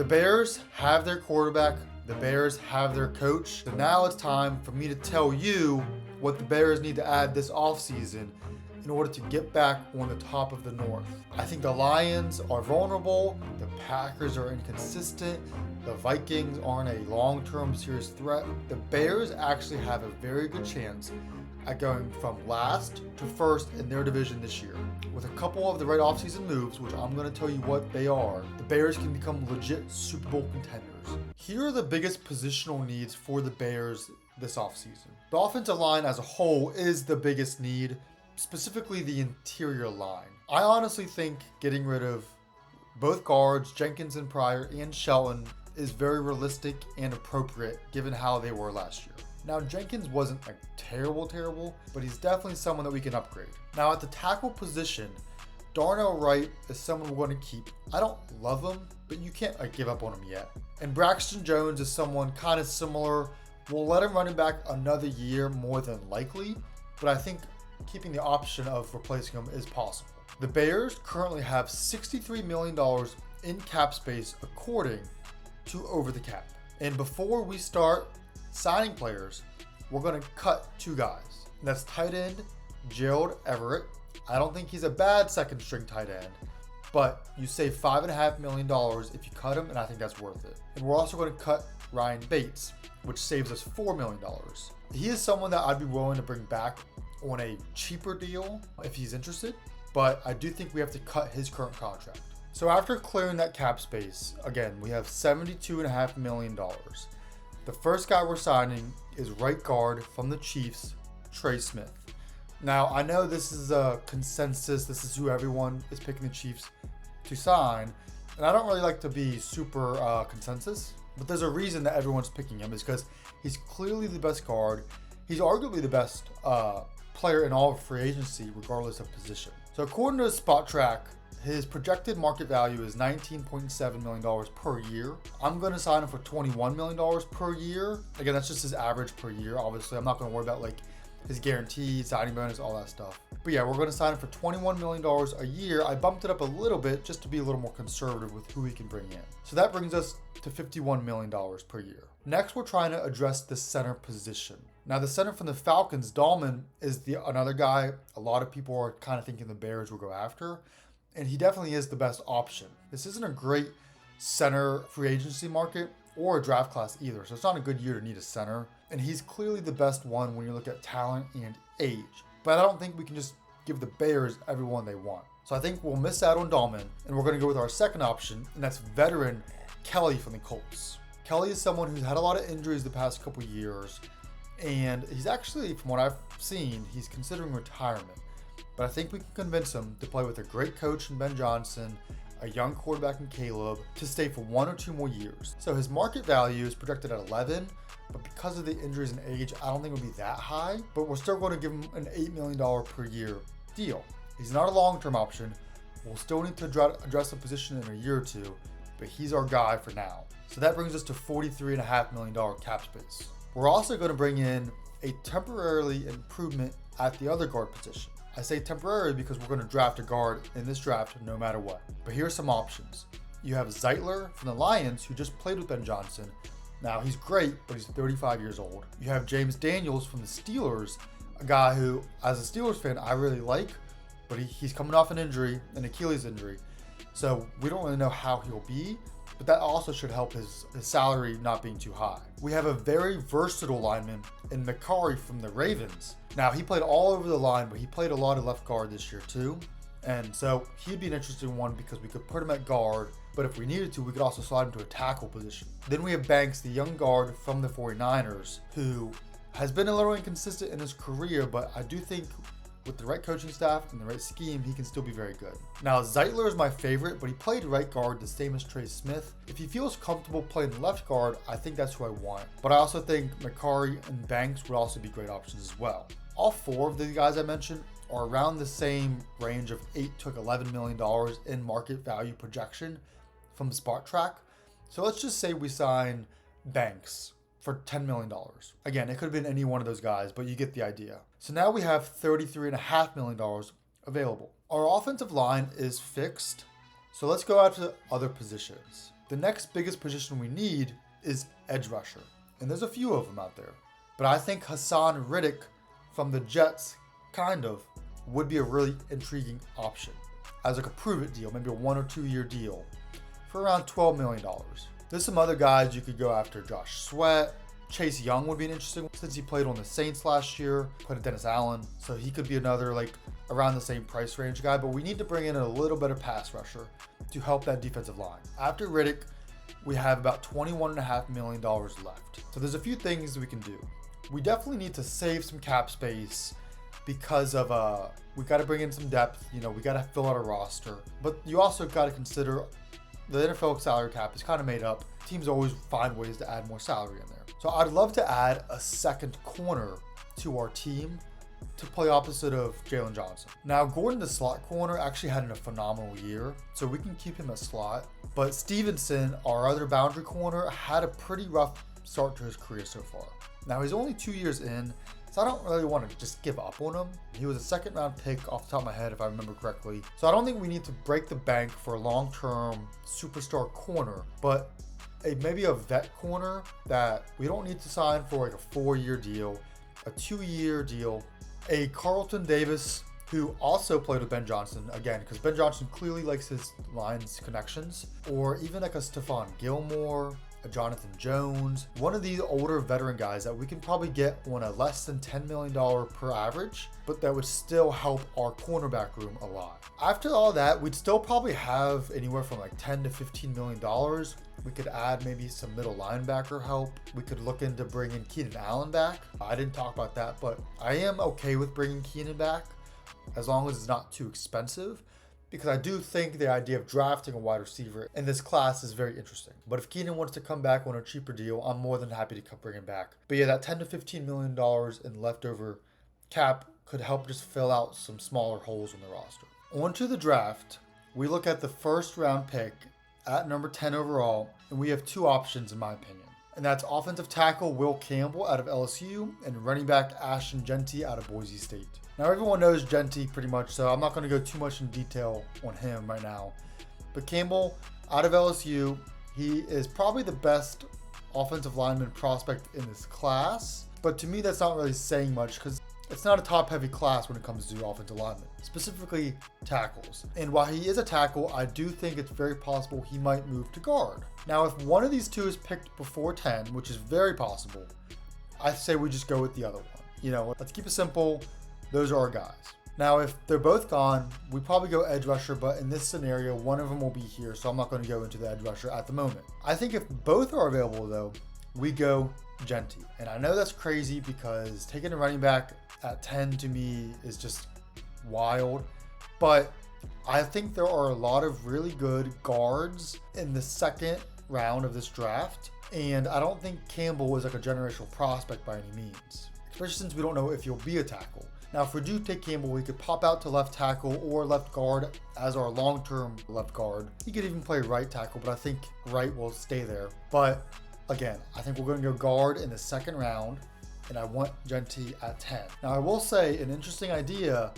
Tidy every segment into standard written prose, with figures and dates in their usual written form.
The Bears have their quarterback. The Bears have their coach. So now it's time for me to tell you what the Bears need to add this offseason in order to get back on the top of the North. I think the Lions are vulnerable. The Packers are inconsistent. The Vikings aren't a long-term serious threat. The Bears actually have a very good chance at going from last to first in their division this year. With a couple of the right offseason moves, which I'm going to tell you what they are, the Bears can become legit Super Bowl contenders. Here are the biggest positional needs for the Bears this offseason. The offensive line as a whole is the biggest need, specifically the interior line. I honestly think getting rid of both guards, Jenkins and Pryor, and Shelton is very realistic and appropriate given how they were last year. Now, Jenkins wasn't a terrible, but he's definitely someone that we can upgrade. Now, at the tackle position, Darnell Wright is someone we're going to keep. I don't love him, but you can't give up on him yet. And Braxton Jones is someone kind of similar. We'll let him running back another year more than likely, but I think keeping the option of replacing him is possible. The Bears currently have $63 million in cap space according to Over the Cap. And before we start signing players, we're going to cut two guys. And that's tight end Gerald Everett. I don't think he's a bad second string tight end, but you save $5.5 million if you cut him, and I think that's worth it. And we're also going to cut Ryan Bates, which saves us $4 million. He is someone that I'd be willing to bring back on a cheaper deal if he's interested, but I do think we have to cut his current contract. So after clearing that cap space, again, we have $72.5 million. The first guy we're signing is right guard from the Chiefs, Trey Smith. Now, I know this is a consensus. This is who everyone is picking the Chiefs to sign. And I don't really like to be super consensus, but there's a reason that everyone's picking him is because he's clearly the best guard. He's arguably the best player in all of free agency, regardless of position. So according to Spot Track, his projected market value is $19.7 million per year. I'm going to sign him for $21 million per year. Again, that's just his average per year. Obviously, I'm not going to worry about his guarantee, signing bonus, all that stuff. But yeah, we're going to sign him for $21 million a year. I bumped it up a little bit just to be a little more conservative with who we can bring in. So that brings us to $51 million per year. Next, we're trying to address the center position. Now, the center from the Falcons, Dahlman, is another guy a lot of people are kind of thinking the Bears will go after. And he definitely is the best option. This isn't a great center free agency market or a draft class either, so it's not a good year to need a center. And he's clearly the best one when you look at talent and age. But I don't think we can just give the Bears everyone they want. So I think we'll miss out on Dahlman, and we're going to go with our second option, and that's veteran Kelly from the Colts. Kelly is someone who's had a lot of injuries the past couple years, and he's actually, from what I've seen, he's considering retirement. But I think we can convince him to play with a great coach in Ben Johnson, a young quarterback in Caleb, to stay for 1 or 2 more years. So his market value is projected at 11, but because of the injuries and age, I don't think it would be that high. But we're still going to give him an $8 million per year deal. He's not a long-term option. We'll still need to address the position in a year or two, but he's our guy for now. So that brings us to $43.5 million cap space. We're also going to bring in a temporarily improvement at the other guard position. I say temporary because we're going to draft a guard in this draft no matter what. But here are some options. You have Zeitler from the Lions, who just played with Ben Johnson. Now, he's great, but he's 35 years old. You have James Daniels from the Steelers, a guy who, as a Steelers fan, I really like, but he's coming off an injury, an Achilles injury. So we don't really know how he'll be, but that also should help his salary not being too high. We have a very versatile lineman in McCarry from the Ravens. Now, he played all over the line, but he played a lot of left guard this year too. And so he'd be an interesting one because we could put him at guard, but if we needed to, we could also slide him to a tackle position. Then we have Banks, the young guard from the 49ers, who has been a little inconsistent in his career, but I do think with the right coaching staff and the right scheme, he can still be very good. Now, Zeitler is my favorite, but he played right guard the same as Trey Smith. If he feels comfortable playing left guard, I think that's who I want. But I also think McCarry and Banks would also be great options as well. All 4 of the guys I mentioned are around the same range of $8 to $11 million in market value projection from Spot Track. So let's just say we sign Banks for $10 million. Again, it could have been any one of those guys, but you get the idea. So now we have $33.5 million available. Our offensive line is fixed. So let's go out to other positions. The next biggest position we need is edge rusher. And there's a few of them out there. But I think Hassan Riddick from the Jets would be a really intriguing option as like a prove-it deal, maybe a 1 or 2 year deal for around $12 million. There's some other guys you could go after. Josh Sweat. Chase Young would be an interesting one since he played on the Saints last year, played at Dennis Allen. So he could be another like around the same price range guy, but we need to bring in a little better pass rusher to help that defensive line. After Riddick, we have about $21.5 million left. So there's a few things we can do. We definitely need to save some cap space because of we got to bring in some depth. You know, we got to fill out a roster, but you also got to consider the NFL salary cap is kind of made up. Teams always find ways to add more salary in there. So I'd love to add a second corner to our team to play opposite of Jalen Johnson. Now, Gordon, the slot corner, actually had a phenomenal year, so we can keep him a slot. But Stevenson, our other boundary corner, had a pretty rough start to his career so far. Now, he's only 2 years in, so I don't really want to just give up on him. He was a second round pick off the top of my head, if I remember correctly. So I don't think we need to break the bank for a long-term superstar corner, but maybe a vet corner that we don't need to sign for like a 4-year deal, a 2-year deal, a Carlton Davis who also played with Ben Johnson, again, because Ben Johnson clearly likes his lines connections, or even like a Stephon Gilmore, a Jonathan Jones, one of these older veteran guys that we can probably get on a less than $10 million per average, but that would still help our cornerback room a lot. After all that, we'd still probably have anywhere from like $10 to $15 million. We could add maybe some middle linebacker help. We could look into bringing Keenan Allen back. I didn't talk about that, but I am okay with bringing Keenan back as long as it's not too expensive, because I do think the idea of drafting a wide receiver in this class is very interesting. But if Keenan wants to come back on a cheaper deal, I'm more than happy to bring him back. But yeah, that $10 to $15 million in leftover cap could help just fill out some smaller holes in the roster. On to the draft. We look at the first round pick at number 10 overall, and we have two options in my opinion. And that's offensive tackle Will Campbell out of LSU and running back Ashton Jeanty out of Boise State. Now everyone knows Jeanty pretty much, so I'm not going to go too much in detail on him right now. But Campbell out of LSU, he is probably the best offensive lineman prospect in this class. But to me, that's not really saying much because it's not a top-heavy class when it comes to offensive linemen, specifically tackles. And while he is a tackle, I do think it's very possible he might move to guard. Now, if one of these two is picked before 10, which is very possible, I say we just go with the other one. You know, let's keep it simple. Those are our guys. Now, if they're both gone, we probably go edge rusher, but in this scenario, one of them will be here, so I'm not going to go into the edge rusher at the moment. I think if both are available, though, we go Jeanty. And I know that's crazy because taking a running back at 10 to me is just wild, but I think there are a lot of really good guards in the second round of this draft, and I don't think Campbell is like a generational prospect by any means, especially since we don't know if he'll be a tackle. Now, if we do take Campbell, we could pop out to left tackle or left guard as our long-term left guard. He could even play right tackle, but I think right will stay there. But again, I think we're going to go guard in the second round, and I want Jeanty at 10. Now, I will say an interesting idea,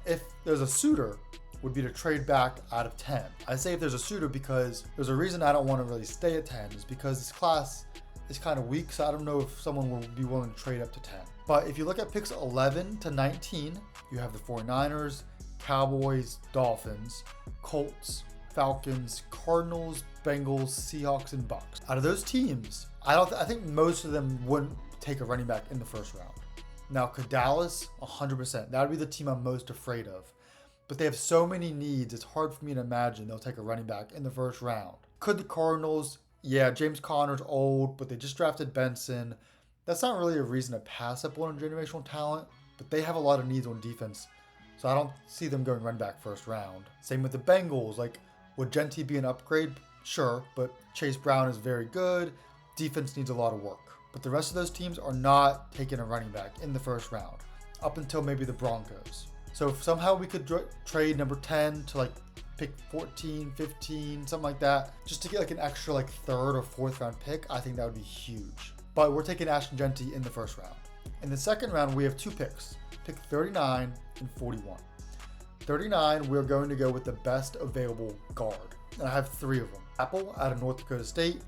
if there's a suitor, would be to trade back out of 10. I say if there's a suitor because there's a reason I don't want to really stay at 10 is because this class is kind of weak, so I don't know if someone will be willing to trade up to 10. But if you look at picks 11 to 19, you have the 49ers, Cowboys, Dolphins, Colts, Falcons, Cardinals, Bengals, Seahawks, and Bucks. Out of those teams, I think most of them wouldn't take a running back in the first round. Now, could Dallas? 100%. That would be the team I'm most afraid of. But they have so many needs, it's hard for me to imagine they'll take a running back in the first round. Could the Cardinals? Yeah, James Conner's old, but they just drafted Benson. That's not really a reason to pass up on a generational talent, but they have a lot of needs on defense, so I don't see them going running back first round. Same with the Bengals. Like, would Jeanty be an upgrade? Sure, but Chase Brown is very good. Defense needs a lot of work. But the rest of those teams are not taking a running back in the first round, up until maybe the Broncos. So if somehow we could trade number 10 to like pick 14, 15, something like that, just to get like an extra like third or fourth round pick, I think that would be huge. But we're taking Ashton Jeanty in the first round. In the second round, we have two picks, pick 39 and 41. 39, we're going to go with the best available guard, and I have three of them. Apple out of North Dakota State,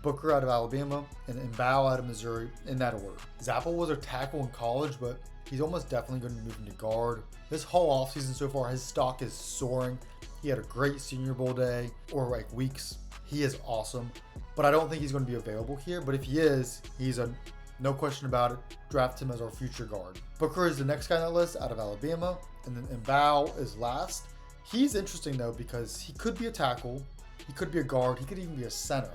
Booker out of Alabama, and Mbao out of Missouri, in that order. Zappel was a tackle in college, but he's almost definitely going to move into guard. This whole offseason so far, his stock is soaring. He had a great Senior Bowl day, or like weeks. He is awesome, but I don't think he's going to be available here. But if he is, he's a no question about it. Draft him as our future guard. Booker is the next guy on that list out of Alabama, and then Mbao is last. He's interesting though because he could be a tackle, he could be a guard, he could even be a center.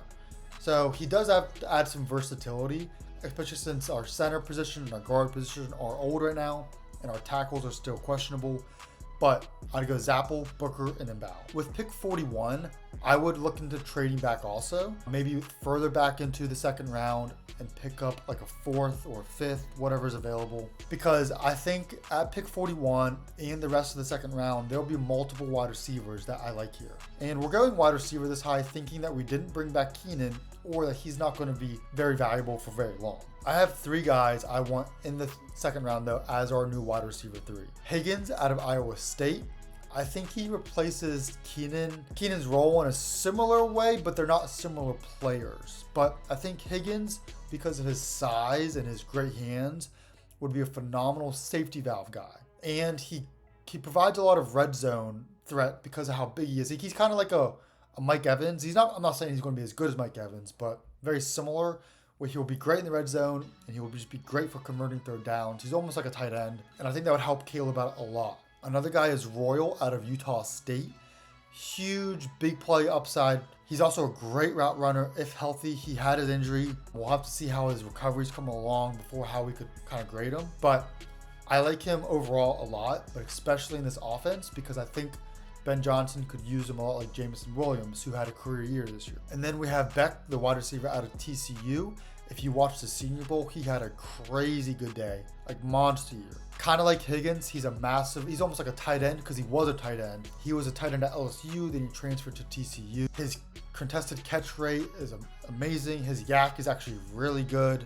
So he does have to add some versatility, especially since our center position and our guard position are old right now, and our tackles are still questionable. But I'd go Zappel, Booker, and Mbao. With pick 41, I would look into trading back also, maybe further back into the second round and pick up like a fourth or fifth, whatever's available. Because I think at pick 41 and the rest of the second round, there'll be multiple wide receivers that I like here. And we're going wide receiver this high thinking that we didn't bring back Keenan or that he's not going to be very valuable for very long. I have three guys I want in the second round though as our new wide receiver 3. Higgins out of Iowa State. I think he replaces Keenan's role in a similar way, but they're not similar players. But I think Higgins, because of his size and his great hands, would be a phenomenal safety valve guy. And he provides a lot of red zone threat because of how big he is. He's kind of like a Mike Evans. I'm not saying he's going to be as good as Mike Evans, but very similar, where he will be great in the red zone and he will just be great for converting third downs. He's almost like a tight end, and I think that would help Caleb out a lot. Another guy is Royal out of Utah State. Huge, big play upside. He's also a great route runner if healthy. He had his injury. We'll have to see how his recovery's coming along before how we could kind of grade him. But I like him overall a lot, but especially in this offense because I think Ben Johnson could use him a lot like Jameson Williams, who had a career year this year. And then we have Beck, the wide receiver out of TCU. If you watch the Senior Bowl, he had a crazy good day, like monster year. Kind of like Higgins, he's almost like a tight end because he was a tight end. He was a tight end at LSU, then he transferred to TCU. His contested catch rate is amazing. His yak is actually really good.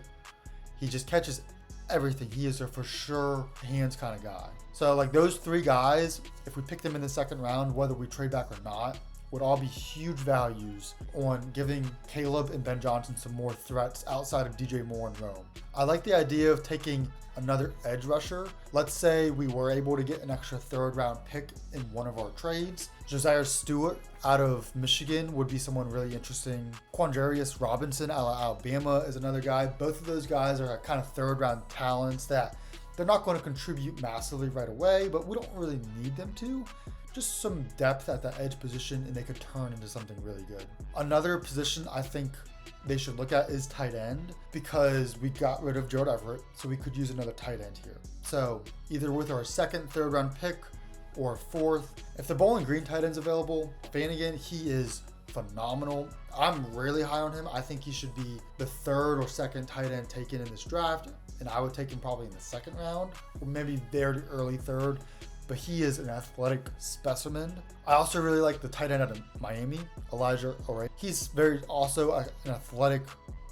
He just catches everything. He is a for sure hands kind of guy. So like those three guys, if we pick them in the second round, whether we trade back or not, would all be huge values on giving Caleb and Ben Johnson some more threats outside of DJ Moore and Rome. I like the idea of taking another edge rusher. Let's say we were able to get an extra third round pick in one of our trades. Josiah Stewart out of Michigan would be someone really interesting. Quandarius Robinson out of Alabama is another guy. Both of those guys are kind of third round talents that they're not going to contribute massively right away, but we don't really need them to. Just some depth at the edge position and they could turn into something really good. Another position I think they should look at is tight end because we got rid of Gerald Everett, so we could use another tight end here. So either with our second, third round pick or fourth. If the Bowling Green tight end's available, Vanagon, he is phenomenal. I'm really high on him. I think he should be the third or second tight end taken in this draft, and I would take him probably in the second round or maybe very early third. But he is an athletic specimen. I also really like the tight end out of Miami, Elijah Ore. He's also an athletic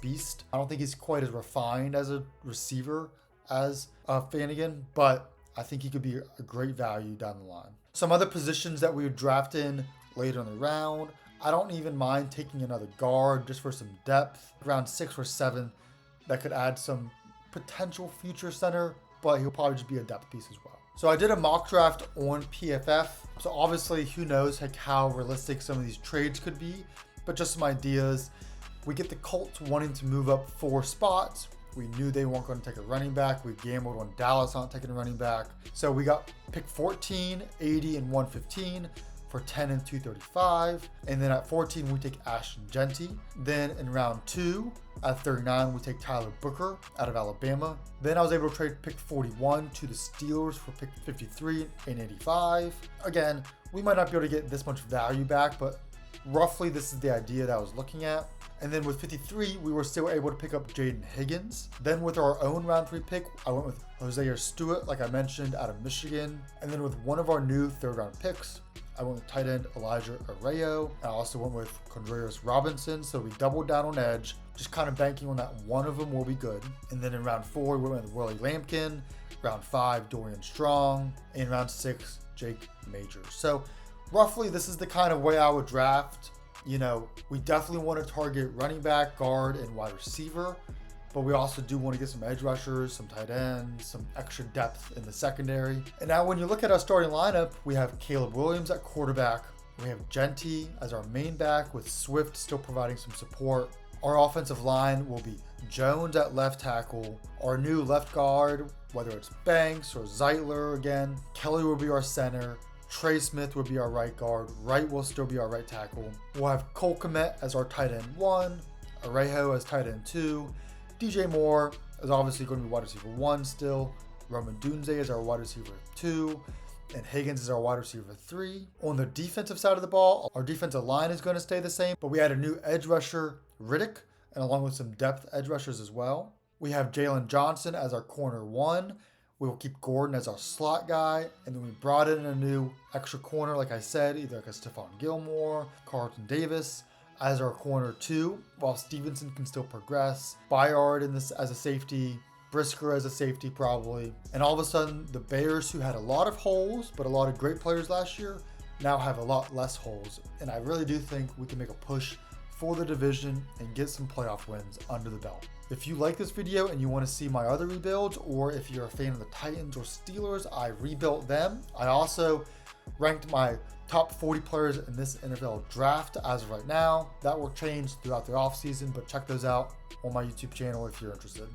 beast. I don't think he's quite as refined as a receiver as Vanagon, but I think he could be a great value down the line. Some other positions that we would draft in later in the round, I don't even mind taking another guard just for some depth. Round 6 or 7, that could add some potential future center, but he'll probably just be a depth piece as well. So I did a mock draft on PFF. So obviously, who knows how realistic some of these trades could be, but just some ideas. We get the Colts wanting to move up 4 spots. We knew they weren't going to take a running back. We gambled on Dallas not taking a running back. So we got pick 14, 80, and 115 for 10 and 235. And then at 14, we take Ashton Genty. Then in round 2, at 39, we take Tyler Booker out of Alabama. Then I was able to trade pick 41 to the Steelers for pick 53 and 85. Again, we might not be able to get this much value back, but roughly this is the idea that I was looking at. And then with 53, we were still able to pick up Jaden Higgins. Then with our own round 3 pick, I went with Hosea Stewart, like I mentioned, out of Michigan. And then with one of our new third round picks, I went with tight end Elijah Arreo. I also went with Quandarius Robinson. So we doubled down on edge, just kind of banking on that one of them will be good. And then in round 4, we went with Willie Lampkin. Round 5, Dorian Strong. And round 6, Jake Majors. So roughly this is the kind of way I would draft. You know, we definitely want to target running back, guard, and wide receiver, but we also do want to get some edge rushers, some tight ends, some extra depth in the secondary. And now when you look at our starting lineup, we have Caleb Williams at quarterback. We have Genty as our main back, with Swift still providing some support. Our offensive line will be Jones at left tackle. Our new left guard, whether it's Banks or Zeitler again. Kelly will be our center. Trey Smith will be our right guard. Wright will still be our right tackle. We'll have Cole Kmet as our tight end 1. Arejo as tight end 2. DJ Moore is obviously going to be wide receiver 1 still. Roman Dunze is our wide receiver 2. And Higgins is our wide receiver 3. On the defensive side of the ball, our defensive line is going to stay the same, but we had a new edge rusher, Riddick, and along with some depth edge rushers as well. We have Jalen Johnson as our corner 1. We will keep Gordon as our slot guy, and then we brought in a new extra corner, like I said, either like a Stephon Gilmore, Carlton Davis as our corner 2, while Stevenson can still progress. Byard in this as a safety, Brisker as a safety probably. And all of a sudden, the Bears, who had a lot of holes, but a lot of great players last year, now have a lot less holes. And I really do think we can make a push for the division and get some playoff wins under the belt. If you like this video and you want to see my other rebuilds, or if you're a fan of the Titans or Steelers, I rebuilt them. I also ranked my top 40 players in this NFL draft as of right now. That will change throughout the offseason, but check those out on my YouTube channel if you're interested.